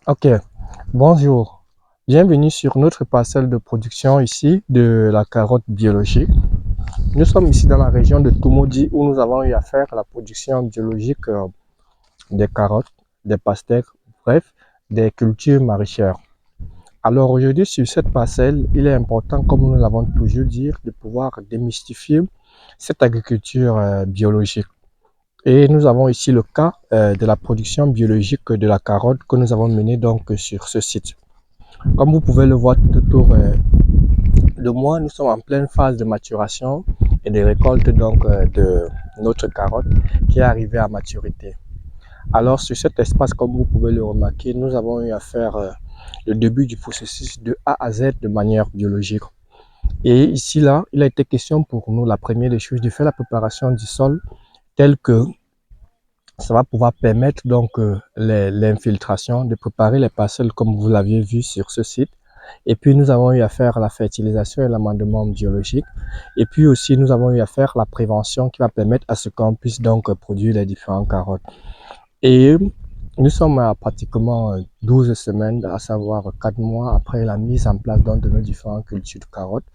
Ok, bonjour. Bienvenue sur notre parcelle de production ici de la carotte biologique. Nous sommes ici dans la région de Toumoudi où nous avons eu à faire la production biologique des carottes, des pastèques, bref, des cultures maraîchères. Alors aujourd'hui sur cette parcelle, il est important, comme nous l'avons toujours dit, de pouvoir démystifier cette agriculture biologique. Et nous avons ici le cas de la production biologique de la carotte que nous avons menée donc sur ce site. Comme vous pouvez le voir tout autour de moi, nous sommes en pleine phase de maturation et de récolte donc de notre carotte qui est arrivée à maturité. Alors sur cet espace, comme vous pouvez le remarquer, nous avons eu à faire le début du processus de A à Z de manière biologique. Et ici là, il a été question pour nous, la première des choses, de faire la préparation du sol telle que ça va pouvoir permettre donc l'infiltration, de préparer les parcelles comme vous l'aviez vu sur ce site. Et puis nous avons eu à faire la fertilisation et l'amendement biologique. Et puis aussi nous avons eu à faire la prévention qui va permettre à ce qu'on puisse donc produire les différentes carottes. Et nous sommes à pratiquement 12 semaines, à savoir 4 mois après la mise en place donc, de nos différentes cultures de carottes.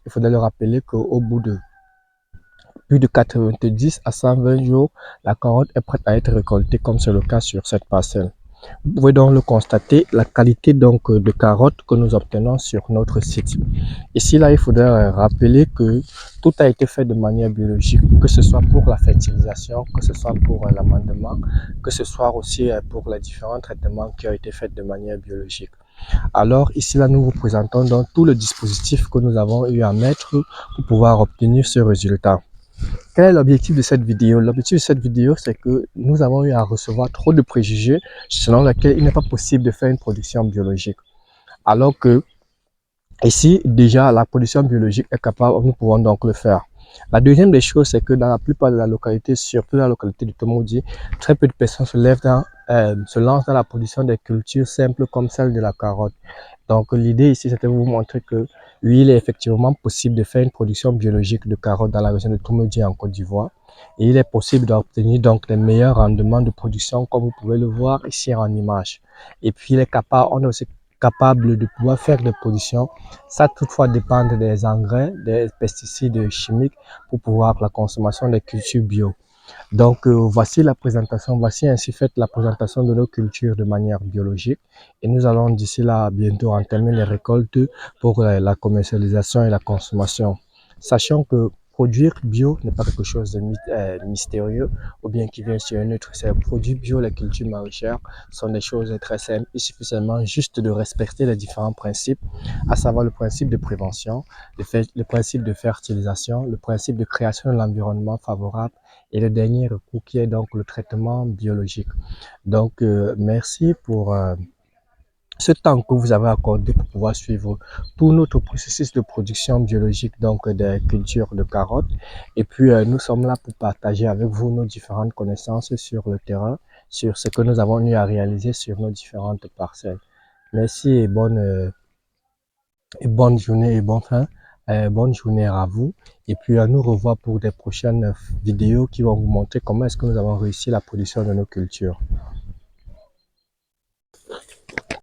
Il faudrait le rappeler qu'au bout de plus de 90 à 120 jours, la carotte est prête à être récoltée comme c'est le cas sur cette parcelle. Vous pouvez donc le constater, la qualité donc de carottes que nous obtenons sur notre site. Ici, là, il faudrait rappeler que tout a été fait de manière biologique, que ce soit pour la fertilisation, que ce soit pour l'amendement, que ce soit aussi pour les différents traitements qui ont été faits de manière biologique. Alors ici, là, nous vous présentons donc tout le dispositif que nous avons eu à mettre pour pouvoir obtenir ce résultat. Quel est l'objectif de cette vidéo? L'objectif de cette vidéo, c'est que nous avons eu à recevoir trop de préjugés selon lesquels il n'est pas possible de faire une production biologique. Alors que ici, déjà, la production biologique est capable, nous pouvons donc le faire. La deuxième des choses, c'est que dans la plupart de la localité, surtout la localité de Toumoudi, très peu de personnes se lancent dans la production des cultures simples comme celle de la carotte. Donc l'idée ici, c'était de vous montrer que oui, il est effectivement possible de faire une production biologique de carottes dans la région de Toumoudi en Côte d'Ivoire. Et il est possible d'obtenir donc les meilleurs rendements de production comme vous pouvez le voir ici en image. Et puis on est aussi capable de pouvoir faire des productions. Ça toutefois dépendre des engrais, des pesticides chimiques pour pouvoir la consommation des cultures bio. Donc voici la présentation, voici ainsi faite la présentation de nos cultures de manière biologique et nous allons d'ici là bientôt entamer les récoltes pour la commercialisation et la consommation. Sachant que produire bio n'est pas quelque chose de mystérieux ou bien qui vient sur un autre. C'est produire bio, les cultures maraîchères sont des choses très simples. Il suffit seulement juste de respecter les différents principes, à savoir le principe de prévention, le principe de fertilisation, le principe de création de l'environnement favorable et le dernier recours qui est donc le traitement biologique. Donc, merci pour ce temps que vous avez accordé pour pouvoir suivre tout notre processus de production biologique donc des cultures de carottes. Et puis, nous sommes là pour partager avec vous nos différentes connaissances sur le terrain, sur ce que nous avons eu à réaliser sur nos différentes parcelles. Merci et bonne journée et bonne journée à vous. Et puis à nous revoir pour des prochaines vidéos qui vont vous montrer comment est-ce que nous avons réussi la production de nos cultures.